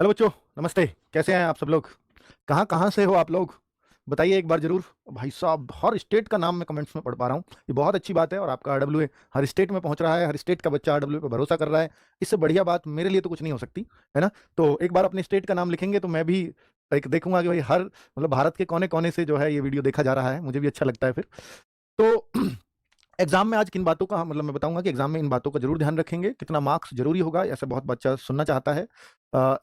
Hello बच्चों, नमस्ते। कैसे हैं आप सब लोग? कहाँ कहाँ से हो आप लोग? बताइए एक बार जरूर। भाई साहब, हर स्टेट का नाम मैं कमेंट्स में पढ़ पा रहा हूँ। ये बहुत अच्छी बात है। और आपका आरडब्ल्यूए हर स्टेट में पहुंच रहा है, हर स्टेट का बच्चा आरडब्ल्यूए पे भरोसा कर रहा है। इससे बढ़िया बात मेरे लिए तो कुछ नहीं हो सकती, है ना? तो एक बार अपने स्टेट का नाम लिखेंगे तो मैं भी एक देखूंगा कि भाई हर मतलब भारत के कोने कोने से जो है ये वीडियो देखा जा रहा है। मुझे भी अच्छा लगता है फिर तो एग्जाम में आज किन बातों का मतलब मैं बताऊंगा कि एग्जाम में इन बातों का जरूर ध्यान रखेंगे। कितना मार्क्स जरूरी होगा, ऐसे बहुत बच्चा सुनना चाहता है।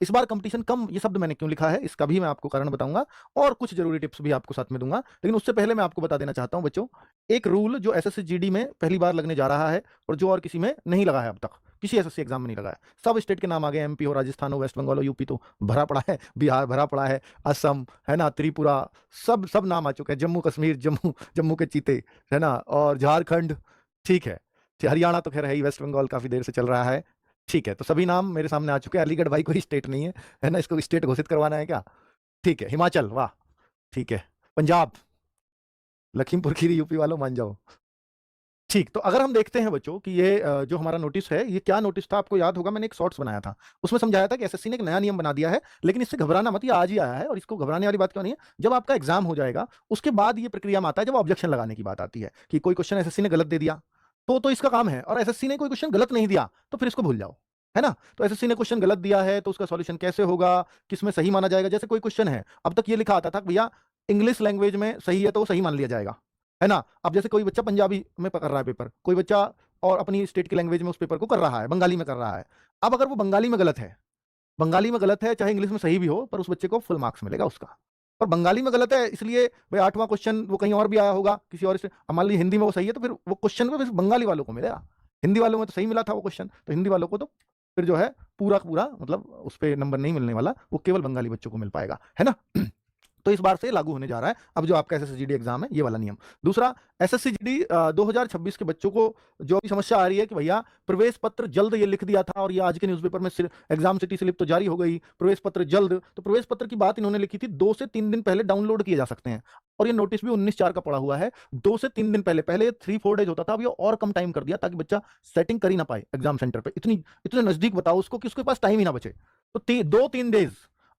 इस बार कंपटीशन कम ये शब्द मैंने क्यों लिखा है इसका भी मैं आपको कारण बताऊंगा, और कुछ जरूरी टिप्स भी आपको साथ में दूंगा। लेकिन उससे पहले मैं आपको बता देना चाहता हूं बच्चों, एक रूल जो एसएससी जीडी में पहली बार लगने जा रहा है और जो और किसी में नहीं लगा है, अब तक किसी एसएससी एग्जाम में नहीं लगा है। सब स्टेट के नाम आ गए, एमपी हो, राजस्थान हो, वेस्ट बंगाल हो, यूपी तो भरा पड़ा है, बिहार भरा पड़ा है, असम है ना, त्रिपुरा, सब सब नाम आ चुके हैं, जम्मू कश्मीर, जम्मू जम्मू के चीते, है ना, और झारखंड। ठीक है। हरियाणा तो खैर है ही, वेस्ट बंगाल काफी देर से चल रहा है। ठीक है, तो सभी नाम मेरे सामने आ चुके हैं। अलीगढ़ भाई कोई स्टेट नहीं है ना? इसको स्टेट घोषित करवाना है क्या? ठीक है, हिमाचल, वाह। ठीक है, पंजाब, लखीमपुर खीरी, यूपी वालों मान जाओ। ठीक, तो अगर हम देखते हैं बच्चों कि ये जो हमारा नोटिस है, ये क्या नोटिस था? आपको याद होगा मैंने एक शॉर्ट्स बनाया था, उसमें समझाया था कि एसएससी ने एक नया नियम बना दिया है। लेकिन इससे घबराना मत, ये आज ही आया है। और इसको घबराने वाली बात क्यों नहीं है? जब आपका एग्जाम हो जाएगा उसके बाद ये प्रक्रिया में आता है, जब ऑब्जेक्शन लगाने की बात आती है कि कोई क्वेश्चन एसएससी ने गलत दे दिया तो इसका काम है। और एसएससी ने कोई क्वेश्चन गलत नहीं दिया तो फिर इसको भूल जाओ, है ना? तो एसएससी ने क्वेश्चन गलत दिया है तो उसका सॉल्यूशन कैसे होगा, किसमें सही माना जाएगा? जैसे कोई क्वेश्चन है, अब तक ये लिखा आता था कि भैया इंग्लिश लैंग्वेज में सही है तो वो सही मान लिया जाएगा, है ना? अब जैसे कोई बच्चा पंजाबी में पकड़ रहा है पेपर, कोई बच्चा और अपनी स्टेट की लैंग्वेज में उस पेपर को कर रहा है, बंगाली में कर रहा है। अब अगर वो बंगाली में गलत है, बंगाली में गलत है, चाहे इंग्लिश में सही भी हो, पर उस बच्चे को फुल मार्क्स मिलेगा उसका। और बंगाली में गलत है इसलिए भाई 8वां क्वेश्चन वो कहीं और भी आया होगा किसी और से, मान लीजिए हिंदी में वो सही है तो फिर वो क्वेश्चन को फिर बंगाली वालों को मिलेगा। हिंदी वालों में तो सही मिला था वो क्वेश्चन, तो हिंदी वालों को तो फिर जो है पूरा पूरा मतलब उस पर नंबर नहीं मिलने वाला, वो केवल बंगाली बच्चों को मिल पाएगा, है ना? तो इस बार से लागू होने जा रहा है अब जो आपका एसएससी एग्जाम है, ये वाला नियम। दूसरा, एसएससी 2026 के बच्चों को जो अभी समस्या आ रही है कि भैया प्रवेश पत्र जल्द, ये लिख दिया था और ये आज के न्यूज़पेपर में एग्जाम सिटी स्लिप तो जारी हो गई, प्रवेश पत्र जल्द। तो प्रवेश पत्र की बात इन्होंने लिखी थी 2 से 3 दिन पहले डाउनलोड किए जा सकते हैं, और ये नोटिस भी 19/4 का पड़ा हुआ है। 2 से 3 दिन पहले, पहले 3-4 डेज होता था, अब ये और कम टाइम कर दिया ताकि बच्चा सेटिंग कर ही ना पाए एग्जाम सेंटर पे। इतनी इतने नजदीक बताओ उसको कि उसके पास टाइम ही ना बचे। तो 2-3 डेज,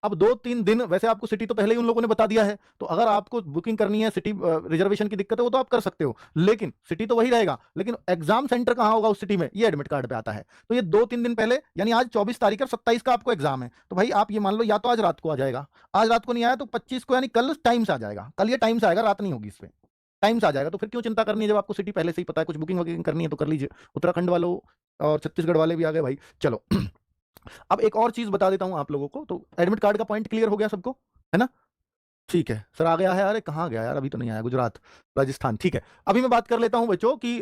अब 2-3 दिन। वैसे आपको सिटी तो पहले ही उन लोगों ने बता दिया है, तो अगर आपको बुकिंग करनी है, सिटी रिजर्वेशन की दिक्कत है, वो तो आप कर सकते हो, लेकिन सिटी तो वही रहेगा, लेकिन एग्जाम सेंटर कहां होगा उस सिटी में, ये एडमिट कार्ड पे आता है। तो ये 2-3 दिन पहले, यानी आज 24 तारीख है, 27 का आपको एग्जाम है, तो भाई आप ये मान लो या तो आज रात को आ जाएगा, आज रात को नहीं आया तो 25 को, यानी कल टाइम से आ जाएगा, कल ये टाइम से आएगा, रात नहीं होगी इस पे, टाइम से आ जाएगा। तो फिर क्यों चिंता करनी है जब आपको सिटी पहले से ही पता है? कुछ बुकिंग वुकिंग करनी है तो कर लीजिए। उत्तराखंड वालों और छत्तीसगढ़ वाले भी आ गए भाई, चलो। अब एक और चीज बता देता हूं आप लोगों को। तो एडमिट कार्ड का पॉइंट क्लियर हो गया सबको, है ना? ठीक है सर, आ गया है। अरे कहाँ गया यार, अभी तो नहीं आया। गुजरात, राजस्थान, ठीक है। अभी मैं बात कर लेता हूं बच्चों कि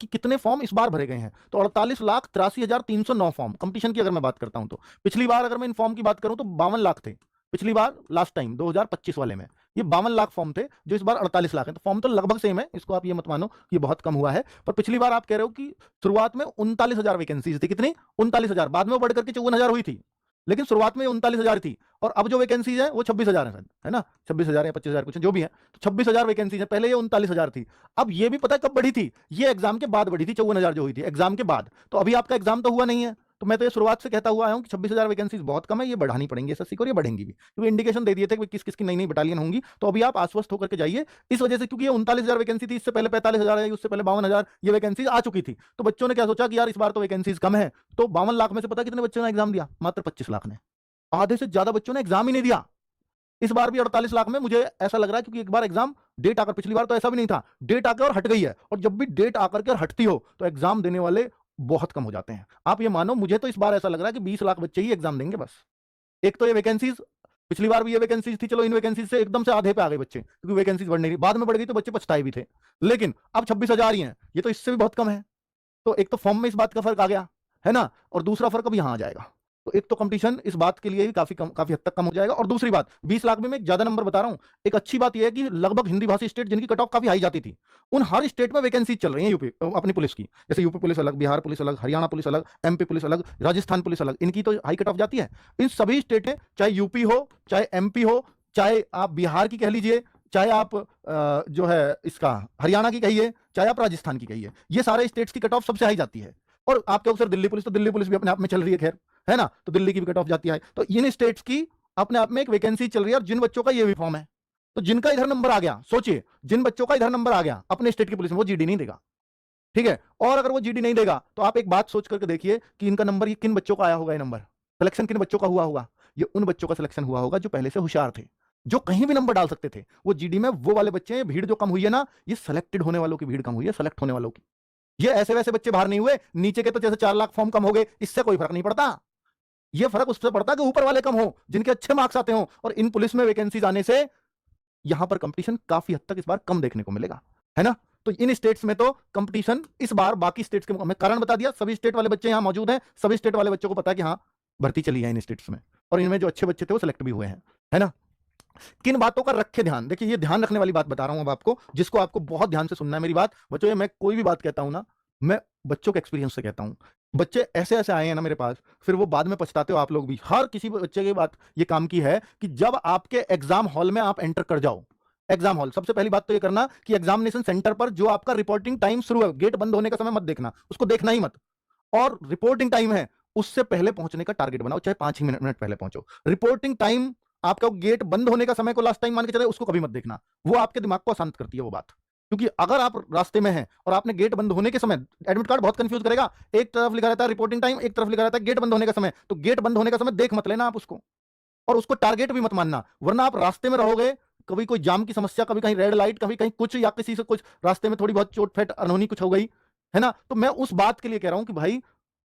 कितने फॉर्म इस बार भरे गए हैं। तो 48,83,309 फॉर्म कंपटीशन की अगर मैं बात करता हूं तो पिछली बार अगर मैं इन फॉर्म की बात करूं तो 52 लाख थे। पिछली बार लास्ट टाइम 2025 वाले में ये 52 लाख फॉर्म थे, जो इस बार 48 लाख है। तो फॉर्म तो लगभग सेम है, इसको आप ये मत मानो कि ये बहुत कम हुआ है। पर पिछली बार आप कह रहे हो कि शुरुआत में 39,000 वैकेंसीज थी। कितनी? 39,000। बाद में वो बढ़ करके 54,000 हुई थी, लेकिन शुरुआत में 39,000 थी। और अब जो वैकेंसीज है वो 26,000 है ना? 26,000 या 25,000 कुछ जो भी है, तो 26,000 वैकेंसीज है। पहले ये 39,000 थी। अब ये भी पता है कब बढ़ी थी? ये एग्जाम के बाद बढ़ी थी, 54,000 जो हुई थी एग्जाम के बाद। तो अभी आपका एग्जाम तो हुआ नहीं है, तो मैं तो ये शुरुआत से कहता हुआ आया हूं कि 26,000 वैकेंसीज बहुत कम है, ये बढ़ानी पड़ेंगी एसएससी को, ये बढ़ेंगी भी, क्योंकि इंडिकेशन दे दिए थे कि किस किस की नई नई बटालियन होंगी। तो अभी आप आश्वस्त होकर के जाइए इस वजह से, क्योंकि ये 39,000 वैकेंसी थी, इससे पहले 45,000 है, उससे पहले 52,000 ये वैकेंसीज आ चुकी थी। तो बच्चों ने क्या सोचा कि यार इस बार तो वैकेंसीज कम है, तो 52 लाख में से पता कितने बच्चों ने एग्जाम दिया? मात्र 25 लाख ने। आधे से ज्यादा बच्चों ने एग्जाम ही नहीं दिया। इस बार भी 48 लाख में मुझे ऐसा लग रहा है, क्योंकि एक बार एग्जाम डेट आकर, पिछली बार तो ऐसा भी नहीं था, डेट आकर और हट गई है। और जब भी डेट आकर के और हटती हो तो एग्जाम देने वाले बहुत कम हो जाते हैं। आप ये मानो, मुझे तो इस बार ऐसा लग रहा है कि 20 लाख बच्चे ही एग्जाम देंगे बस। एक तो ये वैकेंसीज, पिछली बार भी ये वैकेंसीज थी, चलो इन वैकेंसीज से एकदम से आधे पे आ गए बच्चे, क्योंकि वैकेंसीज बढ़ नहीं रही, बाद में बढ़ गई तो बच्चे पछताए भी थे। लेकिन अब 26,000 ही हैं, ये तो इससे भी बहुत कम है। तो एक तो फॉर्म में इस बात का फर्क आ गया, है ना? और दूसरा फर्क अब यहां आ जाएगा। तो एक तो कंपटीशन इस बात के लिए भी काफी हद तक कम हो जाएगा। और दूसरी बात, 20 लाख में मैं एक ज्यादा नंबर बता रहा हूं। एक अच्छी बात यह है कि लगभग हिंदी भाषी स्टेट जिनकी कट ऑफ काफी हाई जाती थी, उन हर स्टेट में वैकेंसी चल रही है यूपी अपनी पुलिस की। जैसे यूपी पुलिस अलग, बिहार पुलिस अलग, हरियाणा पुलिस अलग, एमपी पुलिस अलग, राजस्थान पुलिस अलग, इनकी तो हाई कट ऑफ जाती है। इन सभी स्टेट में, चाहे यूपी हो, चाहे एमपी हो, चाहे आप बिहार की कह लीजिए, चाहे आप जो है इसका हरियाणा की कहिए, चाहे आप राजस्थान की कहिए, ये सारे स्टेट्स की कट ऑफ सबसे हाई जाती है। और आप कहोगे सर दिल्ली पुलिस, तो दिल्ली पुलिस भी अपने आप में चल रही है, खैर, है ना, तो दिल्ली की भी कट ऑफ जाती है। तो इन स्टेट्स की अपने आप में एक वैकेंसी चल रही है, और जिन बच्चों का ये भी फॉर्म है, तो जिनका इधर नंबर आ गया, सोचिए जिन बच्चों का इधर नंबर आ गया अपने स्टेट की पुलिस में, वो जीडी नहीं देगा, ठीक है। और अगर वो जीडी नहीं देगा तो आप एक बात सोच करके देखिए कि इनका नंबर, ये किन बच्चों का आया होगा, ये नंबर सिलेक्शन किन बच्चों का हुआ होगा, ये उन बच्चों का सिलेक्शन हुआ होगा जो पहले से होशियार थे, जो कहीं भी नंबर डाल सकते थे। वो जीडी में वो वाले बच्चे हैं, भीड़ जो कम हुई है ना, ये सिलेक्टेड होने वालों की भीड़ कम हुई है, सेलेक्ट होने वालों की। ये ऐसे वैसे बच्चे बाहर नहीं हुए, नीचे के तो जैसे 4 लाख फॉर्म कम हो गए, इससे कोई फर्क नहीं पड़ता। ये फर्क उससे पड़ता कि ऊपर वाले कम हो, जिनके अच्छे मार्क्स आते हो, और इन पुलिस में वैकेंसीज आने से यहां पर कंपटीशन काफी हद तक इस बार कम देखने को मिलेगा, है ना। तो इन स्टेट्स में तो कंपटीशन इस बार बाकी स्टेट्स के मुकाबले, कारण बता दिया, सभी स्टेट वाले बच्चे यहां मौजूद हैं, सभी स्टेट वाले बच्चों को पता है कि हाँ भर्ती चली है इन स्टेट्स में, और इनमें जो अच्छे बच्चे थे वो सिलेक्ट भी हुए हैं, है ना। किन बातों का रखे ध्यान, देखिए ये ध्यान रखने वाली बात बता रहा हूं अब आपको, जिसको आपको बहुत ध्यान से सुनना है मेरी बात बच्चों। ये मैं कोई भी बात कहता हूं ना, मैं बच्चों के एक्सपीरियंस से कहता हूं। बच्चे ऐसे ऐसे आए हैं ना मेरे पास, फिर वो बाद में पछताते हो आप लोग भी। हर किसी बच्चे की बात ये काम की है कि जब आपके एग्जाम हॉल में आप एंटर कर जाओ, एग्जाम हॉल, सबसे पहली बात तो ये करना कि एग्जामिनेशन सेंटर पर जो आपका रिपोर्टिंग टाइम शुरू है, गेट बंद होने का समय मत देखना, उसको देखना ही मत, और रिपोर्टिंग टाइम है उससे पहले पहुंचने का टारगेट बनाओ, चाहे 5 ही मिनट पहले पहुंचो। रिपोर्टिंग टाइम आपका गेट बंद होने का समय को लास्ट टाइम मान के चले, उसको कभी मत देखना, वो आपके दिमाग को अशांत करती है वो बात। क्योंकि अगर आप रास्ते में हैं और आपने गेट बंद होने के समय, एडमिट कार्ड बहुत कंफ्यूज करेगा, एक तरफ लिखा रहता है रिपोर्टिंग टाइम, एक तरफ लिखा रहता है गेट बंद होने का समय, तो गेट बंद होने का समय देख मत लेना आप उसको, और उसको टारगेट भी मत मानना, वरना आप रास्ते में रहोगे, कभी कोई जाम की समस्या, कभी कहीं रेड लाइट, कभी कहीं कुछ, या किसी से कुछ रास्ते में थोड़ी बहुत चोट फेट अनहोनी कुछ हो गई, है ना। तो मैं उस बात के लिए कह रहा हूं कि भाई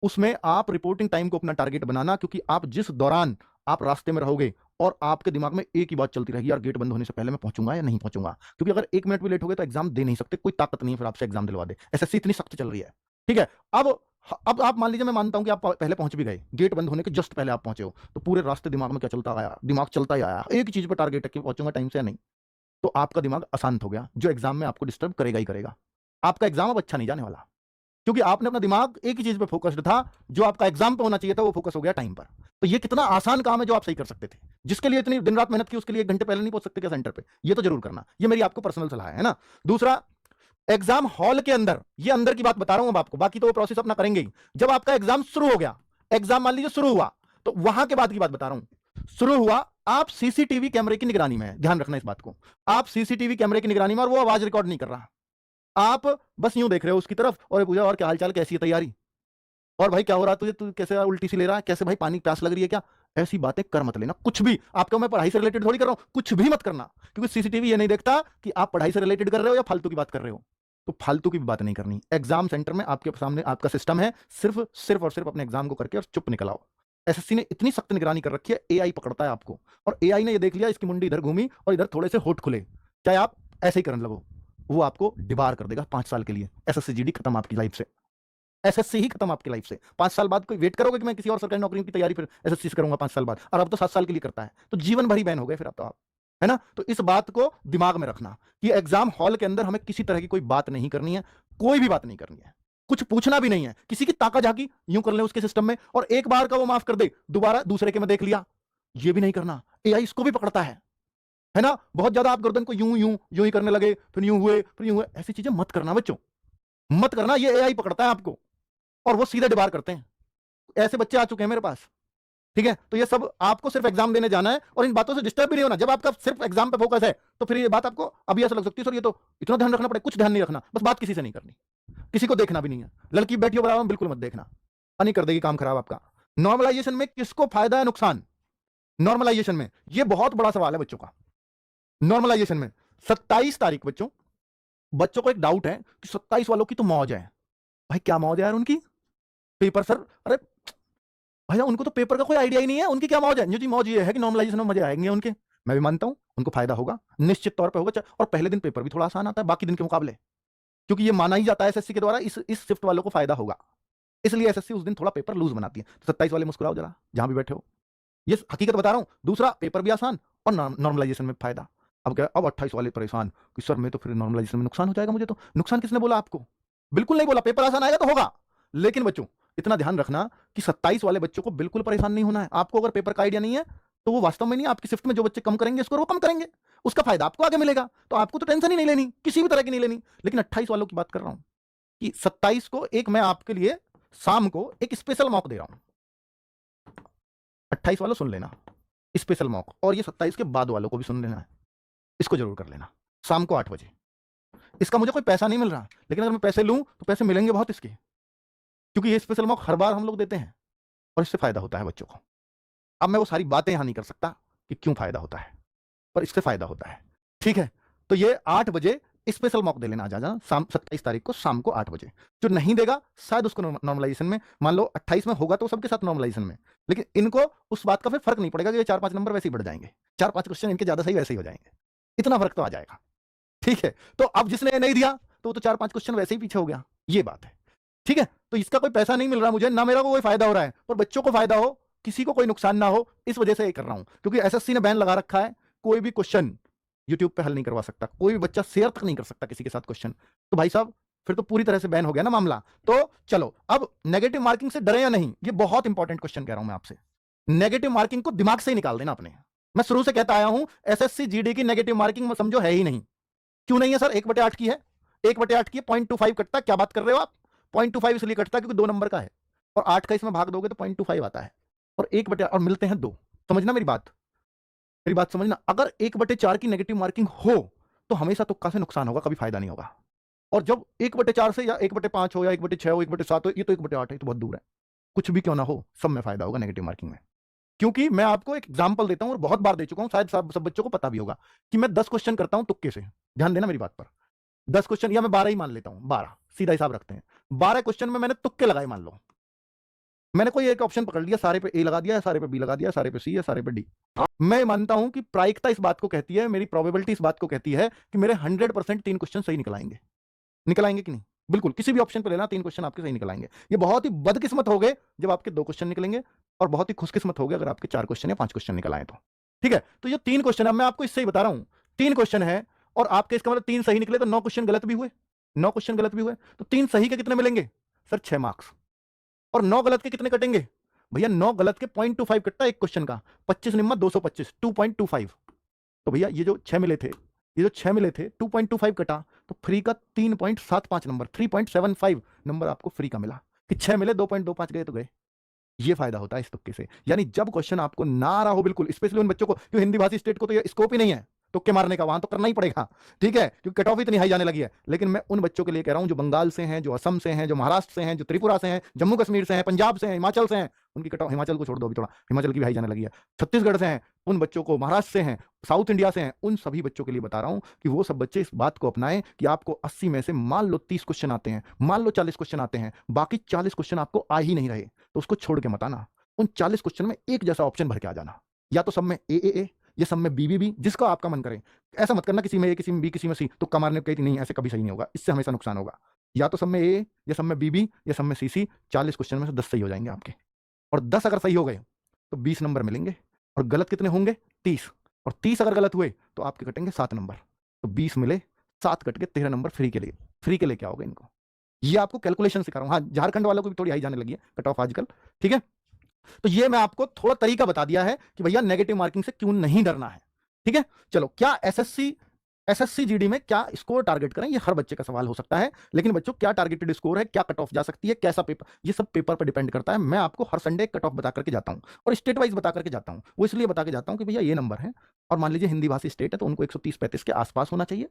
उसमें आप रिपोर्टिंग टाइम को अपना टारगेट बनाना, क्योंकि आप जिस दौरान आप रास्ते में रहोगे और आपके दिमाग में एक ही बात चलती रहेगी, यार गेट बंद होने से पहले मैं पहुंचूंगा या नहीं पहुंचूंगा, क्योंकि अगर 1 मिनट भी लेट हो गए तो एग्जाम दे नहीं सकते, कोई ताकत नहीं है फिर आपसे एग्जाम दिलवा दे, एसएससी इतनी सख्त चल रही है, ठीक है। अब आप मान लीजिए, मैं मानता हूं कि आप पहले पहुंच भी गए, गेट बंद होने के जस्ट पहले आप पहुंचे हो, तो पूरे रास्ते दिमाग में क्या चलता आया, दिमाग चलता ही आया एक ही चीज पर टारगेट है कि पहुंचूंगा टाइम से या नहीं, तो आपका दिमाग अशांत हो गया, जो एग्जाम में आपको डिस्टर्ब करेगा ही करेगा। आपका एग्जाम अब अच्छा नहीं जाने वाला, क्योंकि आपने अपना दिमाग एक ही चीज पे फोकस्ड था, जो आपका एग्जाम पे होना चाहिए था वो फोकस हो गया टाइम पर। तो ये कितना आसान काम है जो आप सही कर सकते थे, जिसके लिए इतनी दिन रात मेहनत की, उसके लिए 1 घंटे पहले नहीं पहुंच सकते क्या सेंटर पे, ये तो जरूर करना, ये मेरी आपको पर्सनल सलाह है ना। दूसरा, एग्जाम हॉल के अंदर, ये अंदर की बात बता रहा हूं अब आपको, बाकी तो वो प्रोसेस अपना करेंगे ही। जब आपका एग्जाम शुरू हो गया, एग्जाम मान लीजिए शुरू हुआ, तो वहां के बाद की बात बता रहा हूं। शुरू हुआ, आप सीसीटीवी कैमरे की निगरानी में है, ध्यान रखना इस बात को, आप सीसीटीवी कैमरे की निगरानी में, और वो आवाज रिकॉर्ड नहीं कर रहा, आप बस यूं देख रहे हो उसकी तरफ, और पूछा और क्या हालचाल, कैसी है तैयारी, और भाई क्या हो रहा है तुझे, तू कैसे उल्टी सी ले रहा है, कैसे भाई पानी प्यास लग रही है क्या, ऐसी बातें कर मत लेना कुछ भी। आपका मैं पढ़ाई से रिलेटेड थोड़ी कर रहा हूं, कुछ भी मत करना, क्योंकि सीसीटीवी ये नहीं देखता कि आप पढ़ाई से रिलेटेड कर रहे हो या फालतू की बात कर रहे हो, तो फालतू की भी बात नहीं करनी। एग्जाम सेंटर में आपके सामने आपका सिस्टम है, सिर्फ सिर्फ और सिर्फ अपने एग्जाम को करके और चुप निकल आओ। एसएससी ने इतनी सख्त निगरानी कर रखी है, एआई पकड़ता है आपको, और एआई ने ये देख लिया इसकी मुंडी इधर घूमी और इधर थोड़े से होठ खुले, चाहे आप ऐसे ही करने लगो, वो आपको डिबार कर देगा 5 साल के लिए। एसएससी जीडी खत्म आपकी लाइफ से, एसएससी ही खत्म आपकी लाइफ से। 5 साल बाद कोई वेट करोगे कि मैं किसी और सरकारी नौकरी की तैयारी फिर एसएससी से करूंगा 5 साल बाद, और अब तो 7 साल के लिए करता है, तो जीवन भर ही बैन हो गए फिर अब तो आप, है ना। तो इस बात को दिमाग में रखना कि एग्जाम हॉल के अंदर हमें किसी तरह की कोई बात नहीं करनी है, कोई भी बात नहीं करनी है, कुछ पूछना भी नहीं है, किसी की ताका झाकी यूं कर ले उसके सिस्टम में, और एक बार का वो माफ कर दे, दोबारा दूसरे के में देख लिया, ये भी नहीं करना। एआई इसको भी पकड़ता है ना। बहुत ज्यादा आप गर्दन को यूं यूं यूं ही करने लगे, फिर यूं हुए, फिर यूं हुए, ऐसी चीजें मत करना बच्चों, मत करना, ये एआई पकड़ता है आपको, और वो सीधे डिबार करते हैं। ऐसे बच्चे आ चुके हैं मेरे पास, ठीक है। तो ये सब आपको सिर्फ एग्जाम देने जाना है, और इन बातों से डिस्टर्ब भी नहीं होना। जब आपका सिर्फ एग्जाम पे फोकस है, तो फिर ये बात आपको अभी ऐसा लग सकती है सर ये तो इतना ध्यान रखना पड़ेगा, कुछ ध्यान नहीं रखना, बस बात किसी से नहीं करनी, किसी को देखना भी नहीं है, लड़की बैठी हो बराबर में बिल्कुल मत देखना, नहीं कर देगी काम खराब आपका। नॉर्मलाइजेशन में किसको फायदा है नुकसान, नॉर्मलाइजेशन में ये बहुत बड़ा सवाल है बच्चों का। नॉर्मलाइजेशन में 27 तारीख बच्चों, बच्चों को एक डाउट है कि 27 वालों की तो मौज है। भाई क्या मौज है यार उनकी, पेपर सर, अरे भैया उनको तो पेपर का कोई आइडिया ही नहीं है, उनकी क्या मौज है। जी मौज ये है कि नॉर्मलाइजेशन में मजे आएंगे उनके, मैं भी मानता हूं उनको फायदा होगा, निश्चित तौर पे होगा, और पहले दिन पेपर भी थोड़ा आसान आता है बाकी दिन के मुकाबले, क्योंकि ये माना ही जाता है एसएससी के द्वारा इस शिफ्ट वालों को फायदा होगा, इसलिए एसएससी उस दिन थोड़ा पेपर लूज बनाती है। तो 27 वाले मुस्कुराओ जरा जहां भी बैठे हो, ये हकीकत बता रहा हूं। दूसरा, पेपर भी आसान और नॉर्मलाइजेशन में फायदा। अब क्या, अब 28 वाले परेशान कि सर मैं तो फिर नॉर्मलाइजेशन में नुकसान हो जाएगा मुझे, तो नुकसान किसने बोला आपको, बिल्कुल नहीं बोला, पेपर आसान आएगा तो होगा। लेकिन बच्चों इतना ध्यान रखना कि 27 वाले बच्चों को बिल्कुल परेशान नहीं होना है। आपको अगर पेपर का आइडिया नहीं है तो वो वास्तव में नहीं, आपकी शिफ्ट में जो बच्चे कम करेंगे स्कोर वो कम करेंगे, उसका फायदा आपको आगे मिलेगा, तो आपको तो टेंशन ही नहीं लेनी, किसी भी तरह की नहीं लेनी। लेकिन 28 वालों की बात कर रहा हूं कि 27 को एक मैं आपके लिए शाम को एक स्पेशल मौका दे रहा हूं, 28 वालों सुन लेना स्पेशल मॉक, और ये 27 के बाद वालों को भी सुन लेना है, इसको जरूर कर लेना शाम को 8 बजे। इसका मुझे कोई पैसा नहीं मिल रहा, लेकिन अगर मैं पैसे लूं तो पैसे मिलेंगे बहुत इसके, क्योंकि ये स्पेशल मॉक हर बार हम लोग देते हैं और इससे फायदा होता है बच्चों को। अब मैं वो सारी बातें यहां नहीं कर सकता कि क्यों फायदा होता है, पर इससे फायदा होता है। ठीक है, तो ये 8 बजे स्पेशल मॉक दे लेना आ जाना, शाम 27 तारीख को शाम को 8 बजे। जो नहीं देगा शायद उसको नॉर्मलाइजेशन में, मान लो 28 में होगा तो सबके साथ नॉर्मलाइजेशन में, लेकिन इनको उस बात का फिर फर्क नहीं पड़ेगा कि ये 4-5 नंबर वैसे ही बढ़ जाएंगे, 4-5 क्वेश्चन इनके ज्यादा सही वैसे ही हो जाएंगे, इतना फर्क तो आ जाएगा। ठीक है, तो अब जिसने नहीं दिया तो 4-5 क्वेश्चन वैसे ही पीछे हो गया, ये बात है। ठीक है, तो इसका कोई पैसा नहीं मिल रहा मुझे, ना मेरा को कोई फायदा हो रहा है, पर बच्चों को फायदा हो, किसी को कोई नुकसान ना हो, इस वजह से ये कर रहा हूं। क्योंकि एसएससी ने बैन लगा रखा है, कोई भी क्वेश्चन यूट्यूब पे हल नहीं करवा सकता, कोई भी बच्चा शेयर तक नहीं कर सकता किसी के साथ क्वेश्चन। तो भाई साहब फिर तो पूरी तरह से बैन हो गया ना मामला। तो चलो, अब नेगेटिव मार्किंग से डरे या नहीं, ये बहुत इंपॉर्टेंट क्वेश्चन कह रहा हूं मैं आपसे। नेगेटिव मार्किंग को दिमाग से ही निकाल देना अपने। मैं शुरू से कहता आया हूं, एसएससी जीडी की नेगेटिव मार्किंग समझो है ही नहीं। क्यों नहीं है सर? 1/8 की है, 1/8 की 0.25 कटता, क्या बात कर रहे हो आप? 0.25 इसलिए कटता क्योंकि 2 नंबर का है, और 8 का इसमें भाग दोगे तो 0.25 आता है, और 1/8 और मिलते हैं 2। समझना मेरी बात समझना। अगर 1/4 की नेगेटिव मार्किंग हो तो हमेशा तुक्का से नुकसान होगा, कभी फायदा नहीं होगा। और जब 1/4 से या 1/5 हो या 1/6 हो 1/7 हो, ये तो 1/8 है, तो बहुत दूर है। कुछ भी क्यों ना हो, सब में फायदा होगा नेगेटिव मार्किंग में। क्योंकि मैं आपको एक एग्जांपल देता हूं और बहुत बार दे चुका हूं, शायद सब बच्चों को पता भी होगा कि मैं 10 क्वेश्चन करता हूं तुक्के से। ध्यान देना मेरी बात पर। 10 क्वेश्चन, या मैं 12 ही मान लेता हूं, 12 सीधा हिसाब रखते हैं। 12 क्वेश्चन में मैंने तुक्के लगाए, मान लो मैंने कोई एक ऑप्शन पकड़ लिया, सारे पे ए लगा दिया, सारे पे बी लगा दिया, सारे पे सी या सारे पे डी। मैं मानता हूं कि प्रायिकता इस बात को कहती है, मेरी प्रोबेबिलिटी इस बात को कहती है कि मेरे 100% 3 क्वेश्चन सही निकल आएंगे। निकल आएंगे कि नहीं? बिल्कुल, किसी भी ऑप्शन पर लेना 3 क्वेश्चन आपके सही निकल आएंगे। ये बहुत ही बदकिस्मत हो गए जब आपके 2 क्वेश्चन निकलेंगे, और बहुत ही खुशकिस्मत हो गए अगर आपके 4 क्वेश्चन या 5 क्वेश्चन निकल आए तो। ठीक है, तो ये 3 क्वेश्चन, अब मैं आपको इससे ही बता रहा हूं, 3 क्वेश्चन है और आपके, इसका मतलब 3 सही निकले तो 9 क्वेश्चन गलत भी हुए, 9 क्वेश्चन गलत भी हुए, तो 3 सही के कितने मिलेंगे सर? 6 मार्क्स। और 9 गलत के कितने कटेंगे भैया? 9 गलत के 0.25 कटता है एक क्वेश्चन का, 25 निम्मा 225, 2.25। तो भैया ये जो 6 मिले थे, ये जो 6 मिले थे 2.25 कटा, तो फ्री का 3.75 नंबर, 3.75 नंबर आपको फ्री का मिला, कि 6 मिले 2.25 गए तो गए। ये फायदा होता है इस तुक्के से। यानी जब क्वेश्चन आपको ना आ रहा हो, बिल्कुल स्पेशली उन बच्चों को जो हिंदी भाषी स्टेट को तो ये स्कोप ही नहीं है तुक्के मारने का, वहां तो करना ही पड़ेगा। ठीक है, क्योंकि कट ऑफ इतनी हाई जाने लगी है। लेकिन मैं उन बच्चों के लिए कह रहा हूं जो बंगाल से हैं, जो असम से हैं, जो महाराष्ट्र से हैं, जो त्रिपुरा से हैं, जम्मू कश्मीर से हैं, पंजाब से हैं, हिमाचल से हैं, उनकी कट ऑफ, हिमाचल को छोड़ दो अभी थोड़ा, हिमाचल की भी हाई जाने लगी है, छत्तीसगढ़ से हैं उन बच्चों को, महाराष्ट्र से हैं, साउथ इंडिया से हैं, उन सभी बच्चों के लिए बता रहा हूं कि वो सब बच्चे इस बात को अपनाएं कि आपको 80 में से मान लो 30 क्वेश्चन आते हैं, मान लो 40 क्वेश्चन आते हैं, बाकी 40 क्वेश्चन आपको आ ही नहीं रहे, तो उसको छोड़ के मत आना। उन 40 क्वेश्चन में एक जैसा ऑप्शन भर के आ जाना, या तो सब में ए, या सब में बी, जिसका आपका मन करे। ऐसा मत करना किसी में ए, किसी में बी, किसी में सी, तुक्का मारने कही नहीं, ऐसे कभी सही नहीं होगा, इससे हमेशा नुकसान होगा। या तो सब में ए, या सब में बी, या सब में सी। 40 क्वेश्चन में से 10 सही हो जाएंगे आपके, और 10 अगर सही हो गए तो 20 नंबर मिलेंगे, और गलत कितने होंगे? 30, और 30 अगर गलत हुए तो आपके कटेंगे 7 नंबर, तो 20 मिले, 7 कट के 13 नंबर फ्री के लिए। फ्री के लिए क्या होगा इनको, ये आपको कैलकुलेशन सिखा रहा हूं। हाँ, झारखंड वालों को भी थोड़ी हाई जाने लगी है कट ऑफ आजकल। ठीक है, तो ये मैं आपको थोड़ा तरीका बता दिया है कि भैया नेगेटिव मार्किंग से क्यों नहीं डरना है। ठीक है, चलो, क्या एसएससी जीडी में क्या स्कोर टारगेट करें, ये हर बच्चे का सवाल हो सकता है। लेकिन बच्चों, क्या टारगेटेड स्कोर है, क्या कट ऑफ जा सकती है, कैसा पेपर, ये सब पेपर पर डिपेंड करता है। मैं आपको हर संडे कट ऑफ बता करके जाता हूं, और स्टेट वाइज बता करके जाता हूं। वो इसलिए बता के जाता हूं कि भैया ये नंबर है, और मान लीजिए हिंदी भाषी स्टेट है तो उनको 130-35 के आसपास होना चाहिए।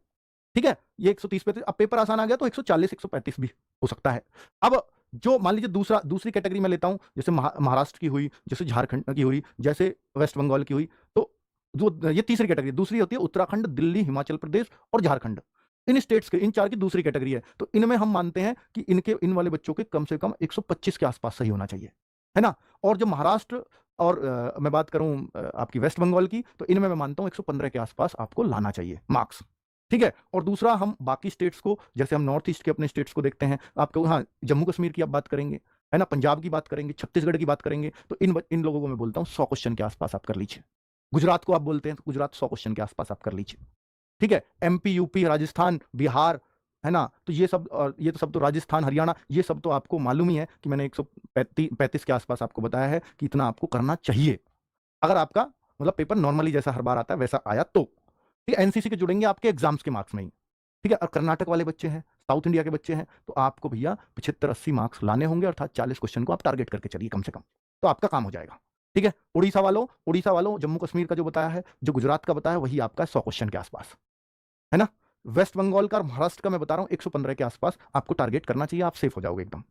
ठीक है, ये 130-35, अब पेपर आसान आ गया तो 140-135 भी हो सकता है। अब जो मान लीजिए दूसरी कैटेगरी में लेता हूं, जैसे महाराष्ट्र की हुई, जैसे झारखंड की हुई, जैसे वेस्ट बंगाल की हुई, तो जो ये तीसरी कैटेगरी, दूसरी होती है उत्तराखंड, दिल्ली, हिमाचल प्रदेश और झारखंड। इन स्टेट्स के, इन 4 की दूसरी कैटेगरी है। तो इनमें हम मानते हैं कि इन वाले बच्चों के कम से कम 125 के आसपास सही होना चाहिए, है ना। और जो महाराष्ट्र और मैं बात करूं आपकी वेस्ट बंगाल की, तो इनमें मैं मानता हूं 115 के आसपास आपको लाना चाहिए मार्क्स। ठीक है, और दूसरा हम बाकी स्टेट्स को, जैसे हम नॉर्थ ईस्ट के अपने स्टेट्स को देखते हैं, आपको हाँ जम्मू कश्मीर की आप बात करेंगे, है ना, पंजाब की बात करेंगे, छत्तीसगढ़ की बात करेंगे, तो इन लोगों को मैं बोलता हूं 100 क्वेश्चन के आसपास आप कर लीजिए। गुजरात को आप बोलते हैं तो गुजरात 100 क्वेश्चन के आसपास आप कर लीजिए। ठीक है, एमपी, यूपी, राजस्थान, बिहार, है ना, तो ये सब, और ये तो सब तो राजस्थान, हरियाणा, ये सब तो आपको मालूम ही है कि मैंने 135 के आसपास आपको बताया है कि इतना आपको करना चाहिए, अगर आपका मतलब पेपर नॉर्मली जैसा हर बार आता है वैसा आया तो। ठीक है, एनसीसी के जुड़ेंगे आपके एग्जाम्स के मार्क्स में ही। ठीक है, और कर्नाटक वाले बच्चे हैं, साउथ इंडिया के बच्चे हैं, तो आपको भैया 75-80 मार्क्स लाने होंगे, अर्थात 40 क्वेश्चन को आप टारगेट करके चलिए कम से कम, तो आपका काम हो जाएगा। ठीक है। उड़ीसा वालों जम्मू कश्मीर का जो बताया है, जो गुजरात का बताया है, वही आपका 100 क्वेश्चन के आसपास है ना। वेस्ट बंगाल का और महाराष्ट्र का मैं बता रहा हूं 115 के आसपास आपको टारगेट करना चाहिए, आप सेफ हो जाओगे एकदम।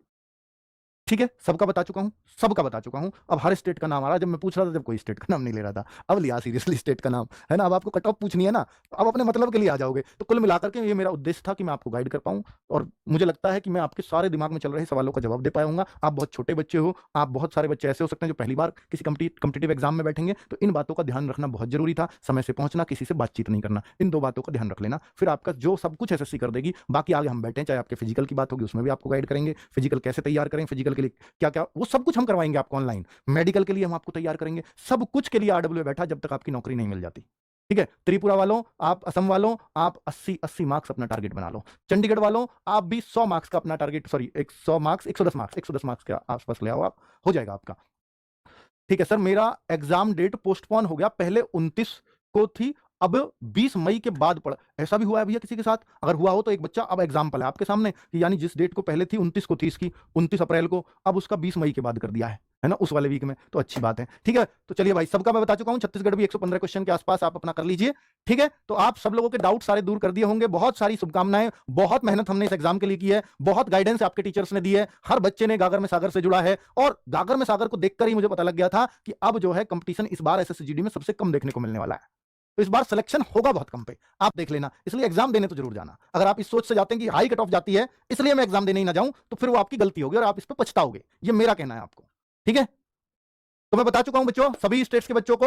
ठीक है, सबका बता चुका हूं, सबका बता चुका हूं। अब हर स्टेट का नाम आ रहा है, जब मैं पूछ रहा था जब कोई स्टेट का नाम नहीं ले रहा था, अब लिया सीरियसली स्टेट का नाम, है ना। अब आपको कट ऑफ पूछनी है ना, तो अब अपने मतलब के लिए आ जाओगे। तो कुल मिलाकर के ये मेरा उद्देश्य था कि मैं आपको गाइड कर पाऊं, और मुझे लगता है कि मैं आपके सारे दिमाग में चल रहे सवालों का जवाब दे पाऊंगा। आप बहुत छोटे बच्चे हो, आप बहुत सारे बच्चे ऐसे हो सकते हैं जो पहली बार किसी कम्पिटिटिव एग्जाम में बैठेंगे, तो इन बातों का ध्यान रखना बहुत जरूरी था। समय से पहुंचना, किसी से बातचीत नहीं करना, इन 2 बातों का ध्यान रख लेना, फिर आपका जो सब कुछ एसएससी कर देगी। बाकी आगे हम बैठे, चाहे आपके फिजिकल की बात होगी उसमें भी आपको गाइड करेंगे, फिजिकल कैसे तैयार करें, फिजिकल के लिए क्या क्या, वो सब कुछ हम करवाएंगे आपको ऑनलाइन। मेडिकल के लिए हम आपको तैयार करेंगे, सब कुछ के लिए आरडब्ल्यू बैठा जब तक आपकी नौकरी नहीं मिल जाती। ठीक है, त्रिपुरा वालों, आप असम वालों, आप 80 मार्क्स अपना टारगेट बना लो। चंडीगढ़ वालों, आप भी 100 मार्क्स का अपना टारगेट, सॉरी 100 मार्क्स, 110 मार्क्स के आसपास ले आओ, आप हो जाएगा आपका। ठीक है सर, मेरा एग्जाम डेट पोस्टपोन हो गया, पहले 29 को थी, अब 20 मई के बाद पड़ा। ऐसा भी हुआ है भैया किसी के साथ? अगर हुआ हो तो एक बच्चा अब एग्जाम्पल है आपके सामने कि यानी जिस डेट को पहले थी 29 को थी इसकी, 29 अप्रैल को, अब उसका 20 मई के बाद कर दिया है ना, उस वाले वीक में। तो अच्छी बात है। ठीक है, तो चलिए भाई, सबका मैं बता चुका हूं। छत्तीसगढ़ भी 115 क्वेश्चन के आसपास आप अपना कर लीजिए। ठीक है, तो आप सब लोगों के डाउट सारे दूर कर दिए होंगे। बहुत सारी शुभकामनाएं, बहुत मेहनत हमने इस एग्जाम के लिए की है, बहुत गाइडेंस आपके टीचर्स ने दी है, हर बच्चे ने गागर में सागर से जुड़ा है, और गागर में सागर को देखकर ही मुझे पता लग गया था कि अब जो है कंपटीशन इस बार एसएससी में सबसे कम देखने को मिलने वाला है। तो इस बार सिलेक्शन होगा बहुत कम पे, आप देख लेना। इसलिए एग्जाम देने तो जरूर जाना। अगर आप इस सोच से जाते हैं कि हाई कट ऑफ जाती है इसलिए मैं एग्जाम देने ही ना जाऊं, तो फिर वो आपकी गलती होगी और आप इस पर पछताओगे। ये मेरा कहना है आपको। ठीक है, तो मैं बता चुका हूं बच्चों, सभी स्टेट्स के बच्चों को।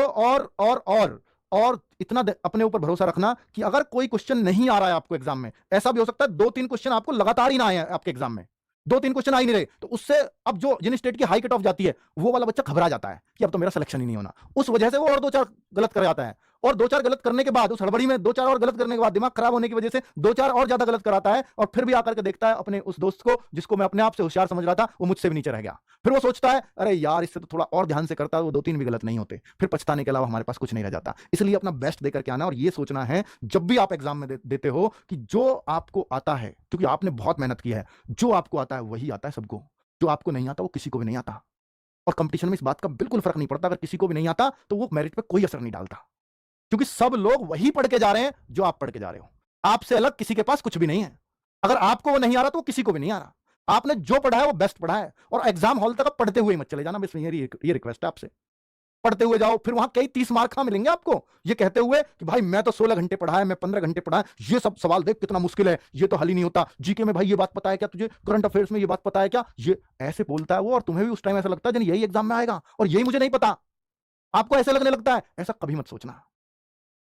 और इतना अपने ऊपर भरोसा रखना कि अगर कोई क्वेश्चन नहीं आ रहा है आपको एग्जाम में, ऐसा भी हो सकता है 2-3 क्वेश्चन आपको लगातार ही ना आए आपके एग्जाम में, 2-3 क्वेश्चन आ ही नहीं रहे, तो उससे अब जो जिन स्टेट की हाई कट ऑफ जाती है, वो वाला बच्चा घबरा जाता है कि अब तो मेरा सिलेक्शन ही नहीं होना। उस वजह से वो और 2-4 गलत कर जाता है, और 2-4 गलत करने के बाद, उस हड़बड़ी में 2-4 और गलत करने के बाद, दिमाग खराब होने की वजह से 2-4 और ज्यादा गलत कराता है, और फिर भी आकर के देखता है अपने उस दोस्त को जिसको मैं अपने आप से होशियार समझ रहा था, वो मुझसे भी नीचे रह गया। फिर वो सोचता है अरे यार, इससे तो थोड़ा और ध्यान से करता, वो 2-3 भी गलत नहीं होते। फिर पछताने के अलावा हमारे पास कुछ नहीं रह जाता। इसलिए अपना बेस्ट देकर के आना, और ये सोचना है जब भी आप एग्जाम में देते हो कि जो आपको आता है, क्योंकि आपने बहुत मेहनत की है, जो आपको आता है वही आता है सबको, जो आपको नहीं आता वो किसी को भी नहीं आता। और कंपटीशन में इस बात का बिल्कुल फर्क नहीं पड़ता, अगर किसी को भी नहीं आता तो वो मेरिट पे कोई असर नहीं डालता, क्योंकि सब लोग वही पढ़ के जा रहे हैं जो आप पढ़ के जा रहे हो। आपसे अलग किसी के पास कुछ भी नहीं है। अगर आपको वो नहीं आ रहा तो किसी को भी नहीं आ रहा। आपने जो पढ़ा है वो बेस्ट पढ़ा है, और एग्जाम हॉल तक पढ़ते हुए मत चले जाना, बस ये रिक्वेस्ट है आपसे। पढ़ते हुए जाओ, फिर वहां कई 30 मार्क कहां मिलेंगे आपको ये कहते हुए कि भाई मैं तो 16 घंटे पढ़ा है, मैं 15 घंटे पढ़ा है, ये सब सवाल देख कितना मुश्किल है, ये तो हल ही नहीं होता। जीके में भाई ये बात पता है क्या तुझे, करंट अफेयर्स में ये बात पता है क्या, ये ऐसे बोलता है वो, और तुम्हें भी उस टाइम ऐसा लगता है यही एग्जाम में आएगा और यही मुझे नहीं पता। आपको ऐसे लगने लगता है, ऐसा कभी मत सोचना।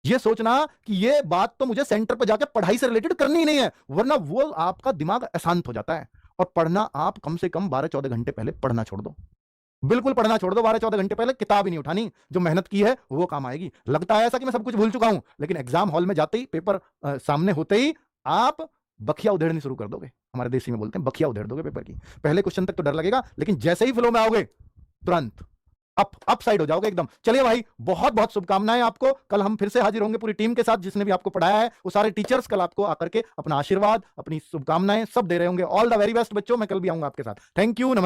ये सोचना कि ये बात तो मुझे सेंटर पर जाकर पढ़ाई से रिलेटेड करनी ही नहीं है, वरना वो आपका दिमाग अशांत हो जाता है। और पढ़ना आप कम से कम 12-14 घंटे पहले पढ़ना छोड़ दो, बिल्कुल पढ़ना छोड़ दो। 12-14 घंटे पहले किताब ही नहीं उठानी, जो मेहनत की है वो काम आएगी। लगता है ऐसा कि मैं सब कुछ भूल चुका हूं, लेकिन एग्जाम हॉल में जाते ही, पेपर सामने होते ही आप बखिया उधेड़नी शुरू कर दोगे। हमारे देसी में बोलते हैं बखिया उधेड़ दोगे पेपर की। पहले क्वेश्चन तक तो डर लगेगा, लेकिन जैसे ही फ्लो में आओगे तुरंत अप साइड हो जाओगे एकदम। चलिए भाई, बहुत बहुत शुभकामनाएं आपको। कल हम फिर से हाजिर होंगे पूरी टीम के साथ, जिसने भी आपको पढ़ाया है, वो सारे टीचर्स कल आपको आकर के अपना आशीर्वाद, अपनी शुभकामनाएं सब दे रहे होंगे। ऑल द वेरी बेस्ट बच्चों, मैं कल भी आऊंगा आपके साथ। थैंक यू, नमस्ते।